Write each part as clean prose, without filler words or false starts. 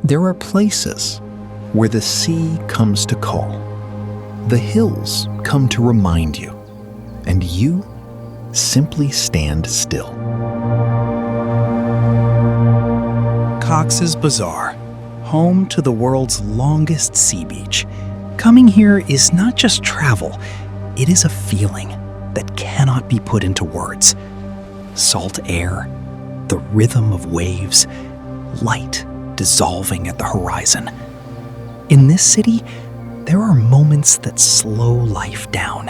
There are places where the sea comes to call, the hills come to remind you, and you simply stand still. Coxs Bazar, home to the world's longest sea beach. Coming here is not just travel, it is a feeling that cannot be put into words. Salt air, the rhythm of waves, light dissolving at the horizon. In this city, there are moments that slow life down,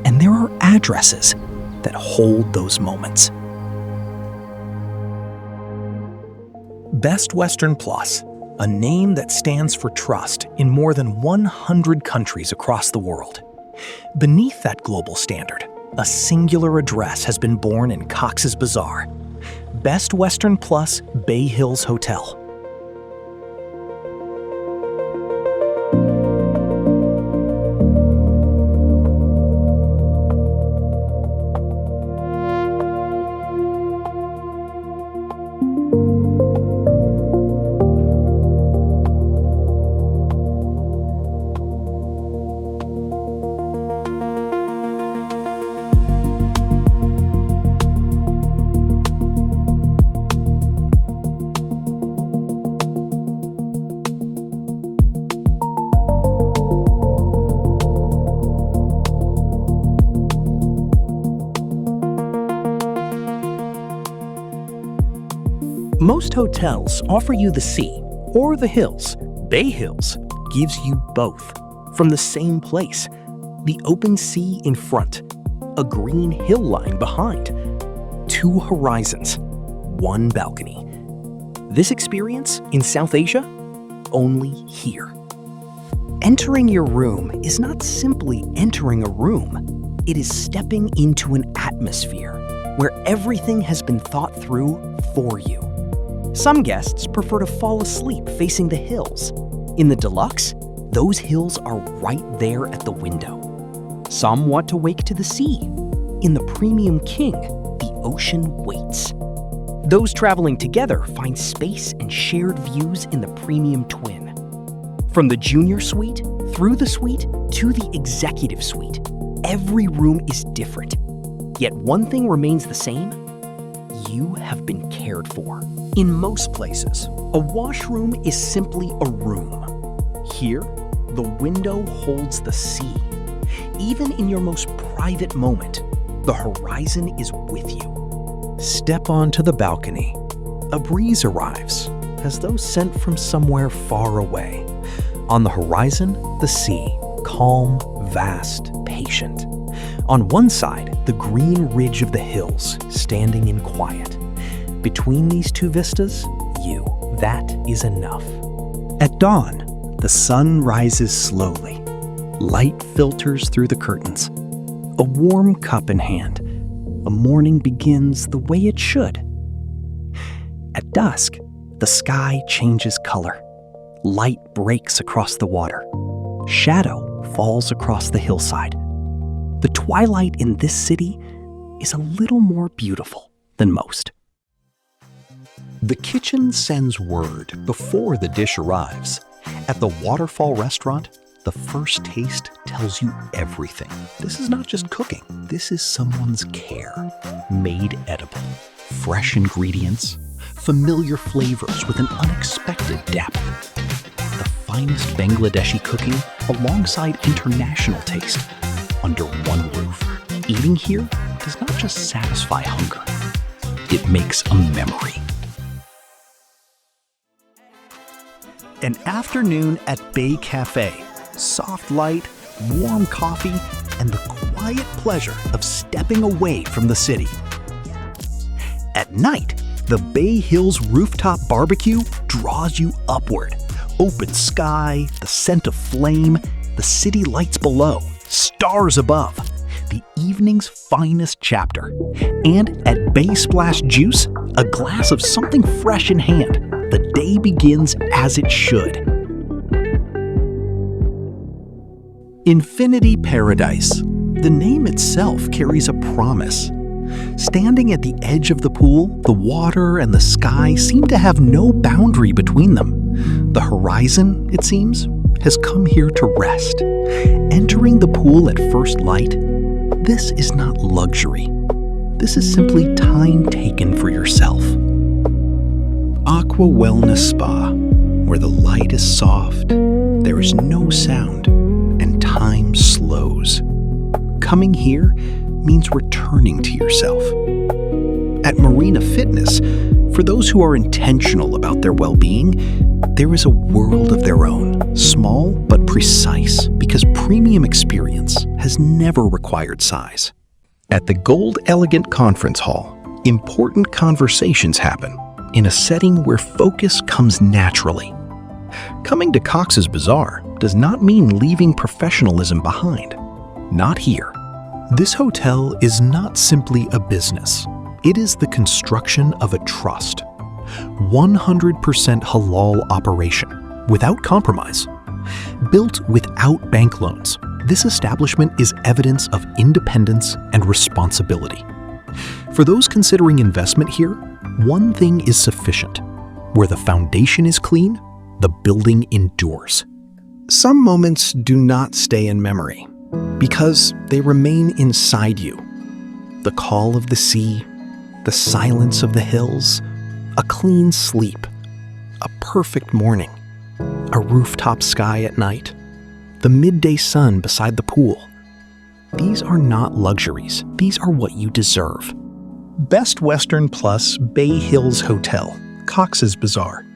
and there are addresses that hold those moments. Best Western Plus, a name that stands for trust in more than 100 countries across the world. Beneath that global standard, a singular address has been born in Coxs Bazar. Best Western Plus Bay Hills Hotel. Most hotels offer you the sea or the hills. Bay Hills gives you both from the same place. The open sea in front, a green hill line behind, 2 horizons, 1 balcony. This experience in South Asia, only here. Entering your room is not simply entering a room. It is stepping into an atmosphere where everything has been thought through for you. Some guests prefer to fall asleep facing the hills. In the deluxe, those hills are right there at the window. Some want to wake to the sea. In the Premium King, the ocean waits. Those traveling together find space and shared views in the Premium Twin. From the Junior Suite, through the suite, to the Executive Suite, every room is different. Yet one thing remains the same: you have been cared for. In most places, a washroom is simply a room. Here, the window holds the sea. Even in your most private moment, the horizon is with you. Step onto the balcony. A breeze arrives, as though sent from somewhere far away. On the horizon, the sea, calm, vast, patient. On one side, the green ridge of the hills, standing in quiet. Between these 2 vistas, you. That is enough. At dawn, the sun rises slowly. Light filters through the curtains. A warm cup in hand. A morning begins the way it should. At dusk, the sky changes color. Light breaks across the water. Shadow falls across the hillside. The twilight in this city is a little more beautiful than most. The kitchen sends word before the dish arrives. At the Waterfall restaurant, the first taste tells you everything. This is not just cooking. This is someone's care. Made edible. Fresh ingredients. Familiar flavors with an unexpected depth. The finest Bangladeshi cooking alongside international taste under one roof. Eating here does not just satisfy hunger. It makes a memory. An afternoon at Bay Cafe. Soft light, warm coffee, and the quiet pleasure of stepping away from the city. At night, the Bay Hills rooftop barbecue draws you upward. Open sky, the scent of flame, the city lights below, stars above. The evening's finest chapter. And at Bay Splash Juice, a glass of something fresh in hand. The day begins as it should. Infinity Paradise. The name itself carries a promise. Standing at the edge of the pool, the water and the sky seem to have no boundary between them. The horizon, it seems, has come here to rest. Entering the pool at first light, this is not luxury. This is simply time taken for yourself. Aqua Wellness Spa, where the light is soft, there is no sound, and time slows. Coming here means returning to yourself. At Marina Fitness, for those who are intentional about their well-being, there is a world of their own, small but precise, because premium experience has never required size. At the Gold Elegant Conference Hall, important conversations happen in a setting where focus comes naturally. Coming to Cox's Bazar does not mean leaving professionalism behind. Not here. This hotel is not simply a business. It is the construction of a trust. 100% halal operation, without compromise. Built without bank loans, this establishment is evidence of independence and responsibility. For those considering investment here, one thing is sufficient. Where the foundation is clean, the building endures. Some moments do not stay in memory because they remain inside you. The call of the sea, the silence of the hills, a clean sleep, a perfect morning, a rooftop sky at night, the midday sun beside the pool. These are not luxuries. These are what you deserve. Best Western Plus Bay Hills Hotel, Cox's Bazar.